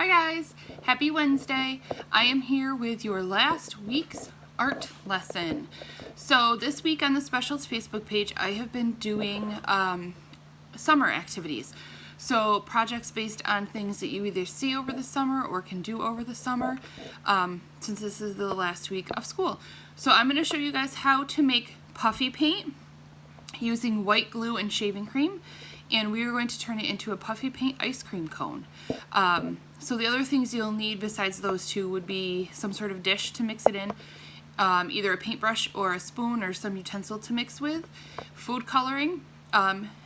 guys, happy Wednesday. I am here with your last week's art lesson. So this week on the Specials Facebook page, I have been doing summer activities. So projects based on things that you either see over the summer or can do over the summer, since this is the last week of school. So I'm going to show you guys how to make puffy paint using white glue and shaving cream, and we are going to turn it into a puffy paint ice cream cone. So the other things you'll need besides those two would be some sort of dish to mix it in, either a paintbrush or a spoon or some utensil to mix with, food coloring,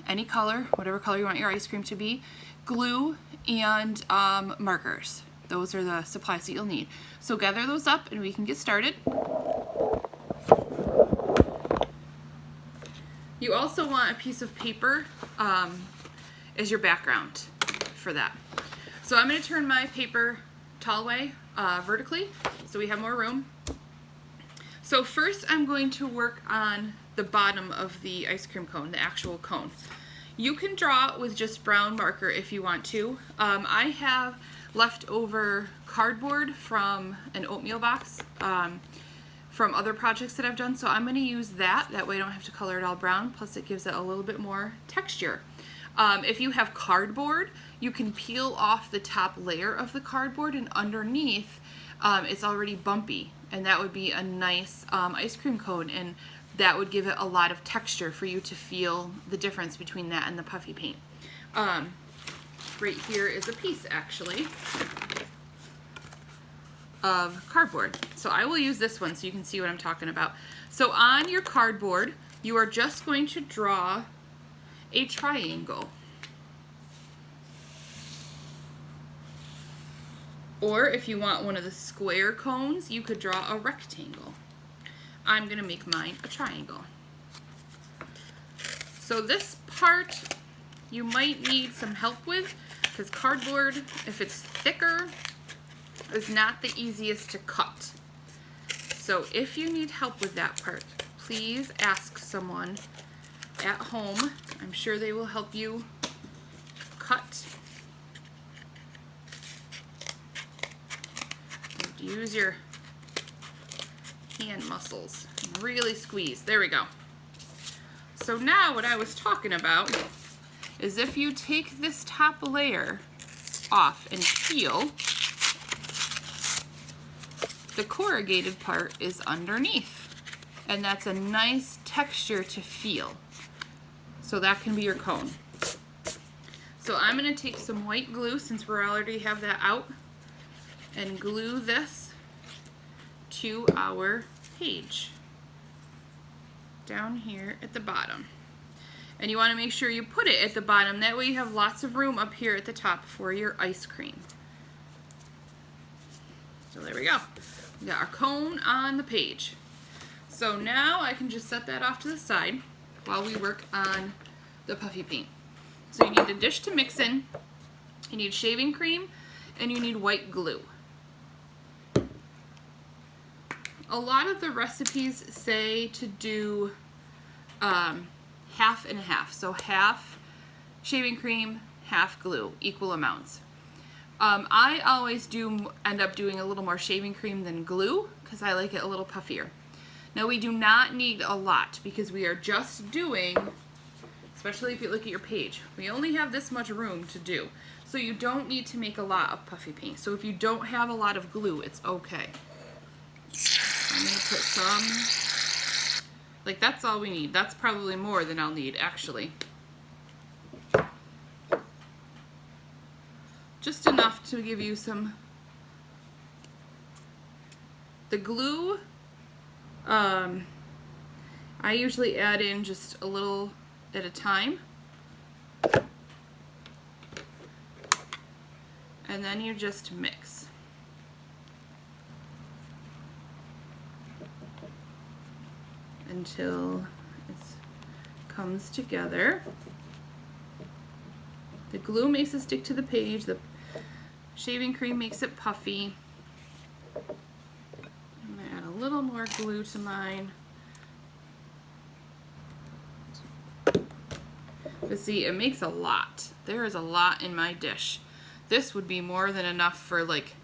any color, whatever color you want your ice cream to be, glue, and markers. Those are the supplies that you'll need. So gather those up and we can get started. You also want a piece of paper as your background for that. So I'm going to turn my paper tall way vertically so we have more room. So first I'm going to work on the bottom of the ice cream cone, the actual cone. You can draw with just brown marker if you want to. I have leftover cardboard from an oatmeal box from other projects that I've done, so I'm going to use that. That way I don't have to color it all brown, plus it gives it a little bit more texture. If you have cardboard, you can peel off the top layer of the cardboard, and underneath it's already bumpy, and that would be a nice ice cream cone, and that would give it a lot of texture for you to feel the difference between that and the puffy paint. Right here is a piece actually of cardboard. So I will use this one so you can see what I'm talking about. So on your cardboard, you are just going to draw a triangle. Or if you want one of the square cones, you could draw a rectangle. I'm going to make mine a triangle. So this part you might need some help with, because cardboard, if it's thicker, is not the easiest to cut. So if you need help with that part, please ask someone at home. I'm sure they will help you cut. Use your hand muscles and really squeeze. There we go. So now what I was talking about is if you take this top layer off and peel, the corrugated part is underneath, and that's a nice texture to feel. So that can be your cone. So I'm going to take some white glue, since we already have that out, and glue this to our page down here at the bottom. And you want to make sure you put it at the bottom, that way you have lots of room up here at the top for your ice cream. So there we go. We got our cone on the page. So now I can just set that off to the side while we work on the puffy paint. So you need a dish to mix in, you need shaving cream, and you need white glue. A lot of the recipes say to do half and half, so half shaving cream, half glue, equal amounts. I always end up doing a little more shaving cream than glue because I like it a little puffier. Now we do not need a lot because we are just doing, especially if you look at your page, we only have this much room to do. So you don't need to make a lot of puffy paint. So if you don't have a lot of glue, it's okay. I'm going to put some, like that's all we need. That's probably more than I'll need actually. Just enough to give you some. The glue, I usually add in just a little at a time. And then you just mix. Until it comes together. The glue makes it stick to the page, the shaving cream makes it puffy. I'm going to add a little more glue to mine. But see, it makes a lot. There is a lot in my dish. This would be more than enough for like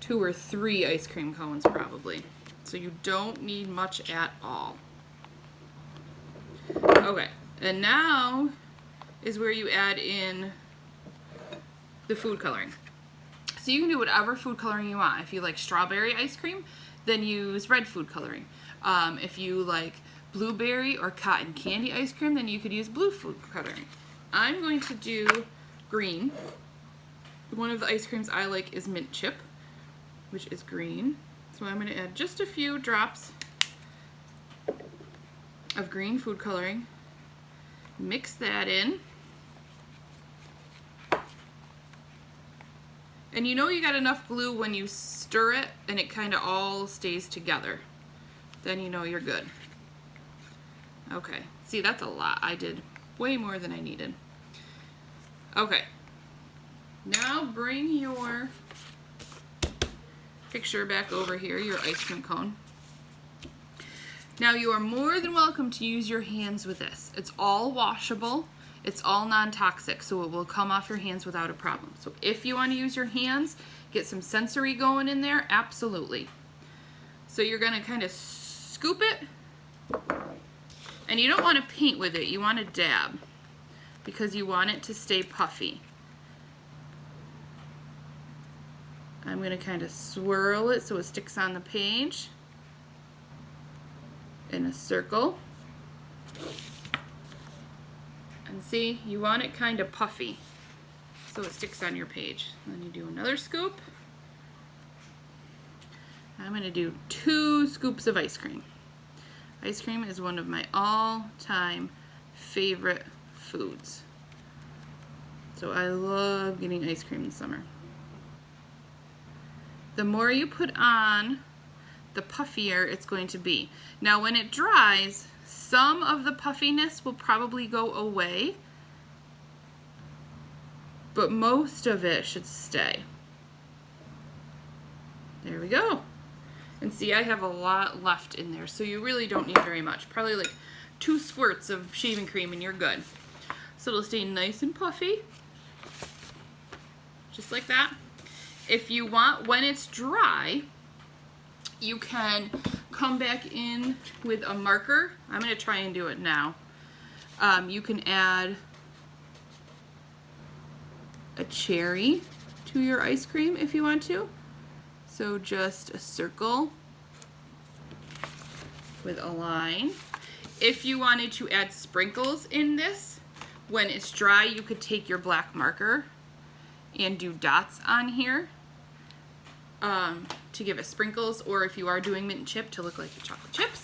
2 or 3 ice cream cones probably. So you don't need much at all. Okay, and now is where you add in the food coloring. So you can do whatever food coloring you want. If you like strawberry ice cream, then use red food coloring. If you like blueberry or cotton candy ice cream, then you could use blue food coloring. I'm going to do green. One of the ice creams I like is mint chip, which is green. So I'm going to add just a few drops of green food coloring. Mix that in. And you know you got enough glue when you stir it and it kind of all stays together. Then you know you're good. Okay, see, that's a lot. I did way more than I needed. Okay, now bring your picture back over here, your ice cream cone. Now you are more than welcome to use your hands with this. It's all washable, it's all non-toxic, so it will come off your hands without a problem. So if you want to use your hands, get some sensory going in there, absolutely. So you're gonna kind of scoop it, and you don't want to paint with it, you want to dab, because you want it to stay puffy. I'm going to kind of swirl it so it sticks on the page in a circle. And see, you want it kind of puffy so it sticks on your page. Then you do another scoop. I'm going to do 2 scoops of ice cream. Ice cream is one of my all-time favorite foods. So I love getting ice cream in the summer. The more you put on, the puffier it's going to be. Now when it dries, some of the puffiness will probably go away, but most of it should stay. There we go. And see, I have a lot left in there, so you really don't need very much. Probably like 2 squirts of shaving cream and you're good. So it'll stay nice and puffy, just like that. If you want, when it's dry, you can come back in with a marker. I'm going to try and do it now. You can add a cherry to your ice cream if you want to. So just a circle with a line. If you wanted to add sprinkles in this, when it's dry, you could take your black marker and do dots on here to give it sprinkles, or if you are doing mint and chip, to look like the chocolate chips.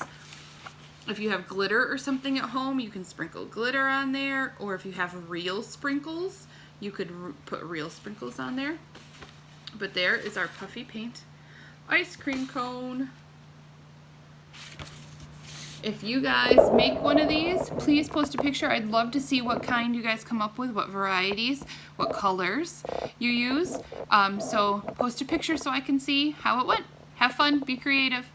If you have glitter or something at home, you can sprinkle glitter on there, or if you have real sprinkles, you could put real sprinkles on there. But there is our puffy paint ice cream cone. If you guys make one of these, please post a picture. I'd love to see what kind you guys come up with, what varieties, what colors you use. So post a picture so I can see how it went. Have fun, be creative.